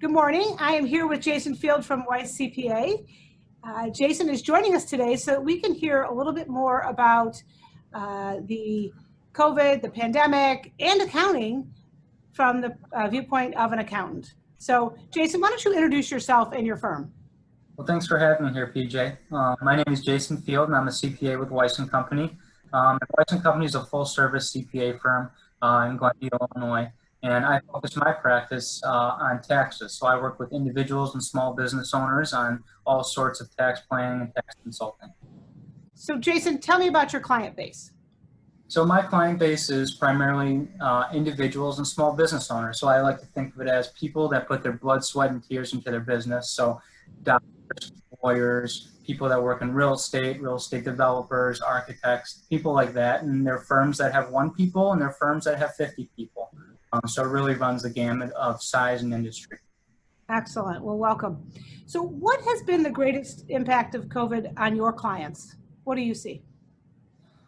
Good morning. I am here with Jason Field from Weiss CPA. Jason is joining us today so that we can hear a little bit more about the COVID, the pandemic, and accounting from the viewpoint of an accountant. So, Jason, why don't you introduce yourself and your firm? Well, thanks for having me here, PJ. My name is Jason Field, and I'm a CPA with Weiss & Company. Weiss & Company is a full-service CPA firm in Glenview, Illinois, and I focus my practice on taxes. So I work with individuals and small business owners on all sorts of tax planning and tax consulting. So, Jason, tell me about your client base. So my client base is primarily individuals and small business owners. So I like to think of it as people that put their blood, sweat, and tears into their business. So doctors, lawyers, people that work in real estate developers, architects, people like that. And there are firms that have 1 people and there are firms that have 50 people. So it really runs the gamut of size and industry. Excellent. Well, welcome. So what has been the greatest impact of COVID on your clients? What do you see?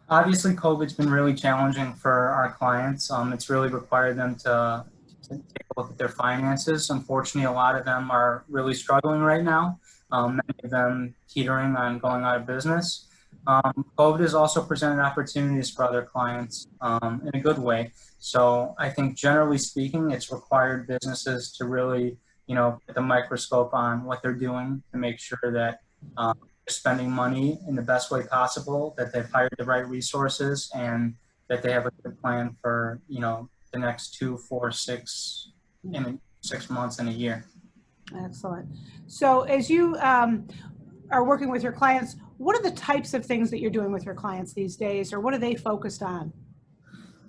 Obviously, COVID's been really challenging for our clients. It's really required them to take a look at their finances. Unfortunately, a lot of them are really struggling right now, many of them teetering on going out of business. COVID has also presented opportunities for other clients in a good way. So I think generally speaking, it's required businesses to really, put the microscope on what they're doing to make sure that spending money in the best way possible, that they've hired the right resources, and that they have a good plan for, the next 2, 4, 6 months and a year. Excellent. So as you are working with your clients, what are the types of things that you're doing with your clients these days, or what are they focused on?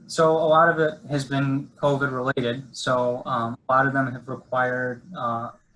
So a lot of it has been COVID related. So a lot of them have required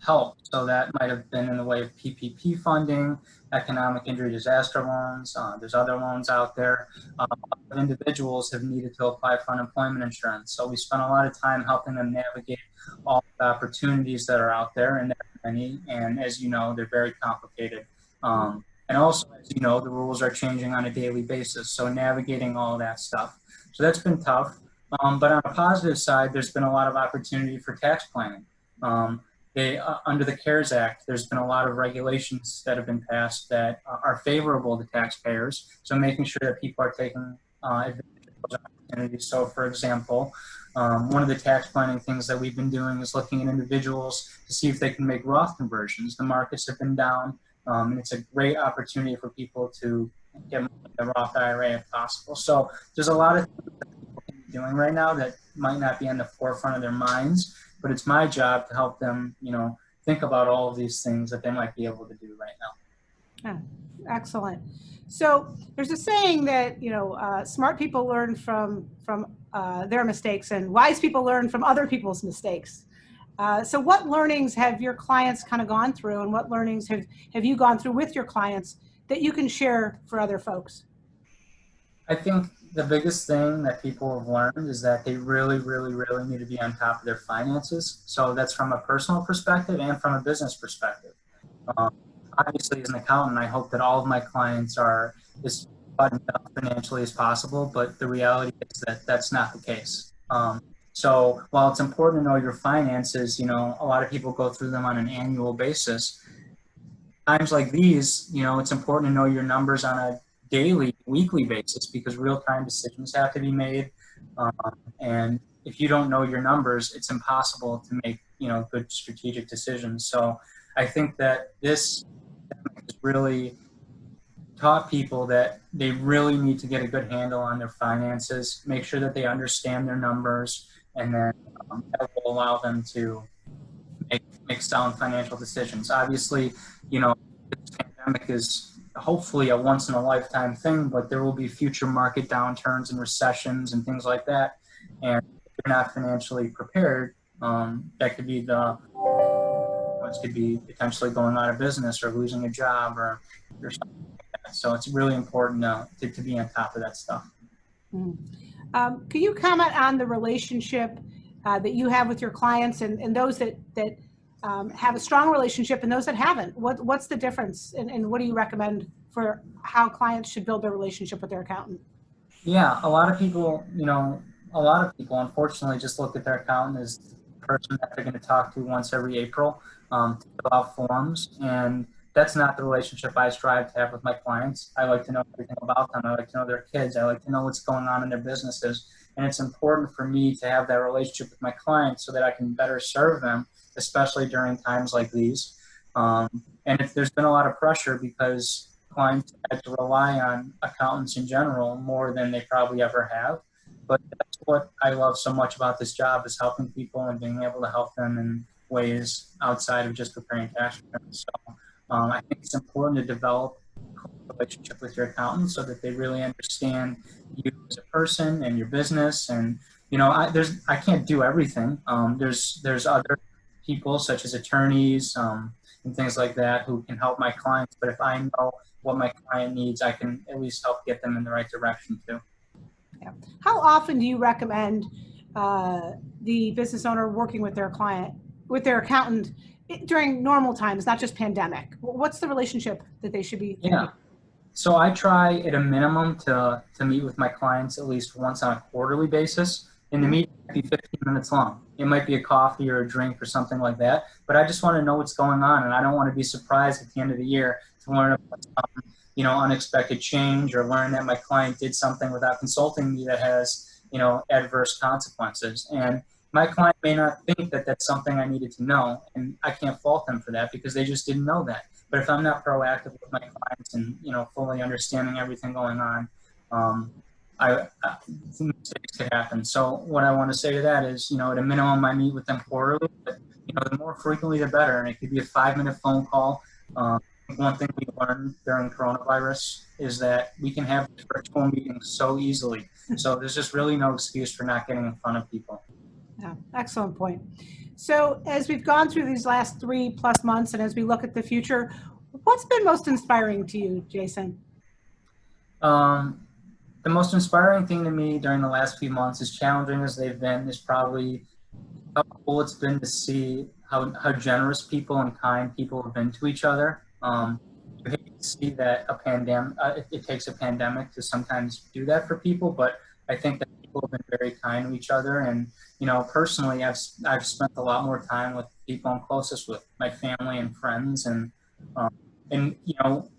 help. So that might have been in the way of PPP funding, economic injury disaster loans. There's other loans out there. A lot of individuals have needed to apply for unemployment insurance. So we spent a lot of time helping them navigate all the opportunities that are out there, and there are many. And as you know, they're very complicated. And also, as you know, the rules are changing on a daily basis. So navigating all that stuff. So that's been tough. But on a positive side, there's been a lot of opportunity for tax planning. Under the CARES Act, there's been a lot of regulations that have been passed that are favorable to taxpayers. So making sure that people are taking advantage of those opportunities. So for example, one of the tax planning things that we've been doing is looking at individuals to see if they can make Roth conversions. The markets have been down, and it's a great opportunity for people to get a Roth IRA if possible. So there's a lot of things that people can be doing right now that might not be on the forefront of their minds, but it's my job to help them, think about all of these things that they might be able to do right now. Oh, excellent. So there's a saying that, smart people learn from their mistakes and wise people learn from other people's mistakes. So what learnings have your clients kind of gone through, and what learnings have you gone through with your clients that you can share for other folks? I think the biggest thing that people have learned is that they really, really, really need to be on top of their finances. So that's from a personal perspective and from a business perspective. Obviously, as an accountant, I hope that all of my clients are as buttoned up financially as possible, but the reality is that that's not the case. So while it's important to know your finances, a lot of people go through them on an annual basis. Times like these, it's important to know your numbers on a daily, weekly basis, because real-time decisions have to be made. And if you don't know your numbers, it's impossible to make, good strategic decisions. So I think that this has really taught people that they really need to get a good handle on their finances, make sure that they understand their numbers, and then that will allow them to make sound financial decisions. Obviously, this pandemic is hopefully a once in a lifetime thing, but there will be future market downturns and recessions and things like that. And if you're not financially prepared, that could be could be potentially going out of business or losing a job or something like that. So it's really important to be on top of that stuff. Can you comment on the relationship that you have with your clients and those that have a strong relationship and those that haven't? What's the difference, and what do you recommend for how clients should build their relationship with their accountant? Yeah, a lot of people unfortunately just look at their accountant as person that they're going to talk to once every April to fill out forms. And that's not the relationship I strive to have with my clients. I like to know everything about them. I like to know their kids. I like to know what's going on in their businesses. And it's important for me to have that relationship with my clients so that I can better serve them, especially during times like these. And if there's been a lot of pressure because clients had to rely on accountants in general more than they probably ever have. But that's what I love so much about this job, is helping people and being able to help them in ways outside of just preparing cash returns. So I think it's important to develop a relationship with your accountant so that they really understand you as a person and your business. And I can't do everything. There's other people such as attorneys and things like that who can help my clients. But if I know what my client needs, I can at least help get them in the right direction too. Yeah. How often do you recommend the business owner working with their client, with their accountant during normal times, not just pandemic? What's the relationship that they should be? Yeah. So I try at a minimum to meet with my clients at least once on a quarterly basis. And the meeting might be 15 minutes long. It might be a coffee or a drink or something like that. But I just want to know what's going on, and I don't want to be surprised at the end of the year to learn about unexpected change, or learn that my client did something without consulting me that has adverse consequences. And my client may not think that that's something I needed to know, and I can't fault them for that because they just didn't know that. But if I'm not proactive with my clients and fully understanding everything going on, mistakes could happen. So what I want to say to that is, at a minimum, I meet with them quarterly. But the more frequently, the better. And it could be a 5-minute phone call. One thing we learned during coronavirus is that we can have virtual meetings so easily. So there's just really no excuse for not getting in front of people. Yeah, excellent point. So as we've gone through these last 3+ months, and as we look at the future, what's been most inspiring to you, Jason? The most inspiring thing to me during the last few months, as challenging as they've been, is probably how cool it's been to see how generous people and kind people have been to each other. You hate to see that a pandemic, it takes a pandemic to sometimes do that for people, but I think that people have been very kind to each other. And personally, I've spent a lot more time with people I'm closest with, my family and friends, and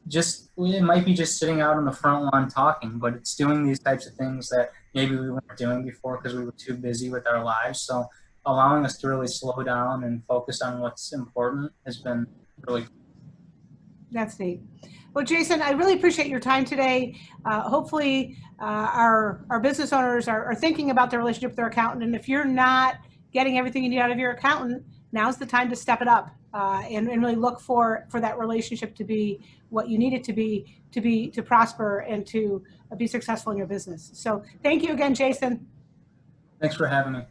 just it might be just sitting out on the front lawn talking, but it's doing these types of things that maybe we weren't doing before because we were too busy with our lives. So allowing us to really slow down and focus on what's important has been really cool. That's neat. Well, Jason, I really appreciate your time today. Hopefully, our business owners are thinking about their relationship with their accountant. And if you're not getting everything you need out of your accountant, now's the time to step it up and really look for that relationship to be what you need it to be to prosper and to be successful in your business. So thank you again, Jason. Thanks for having me.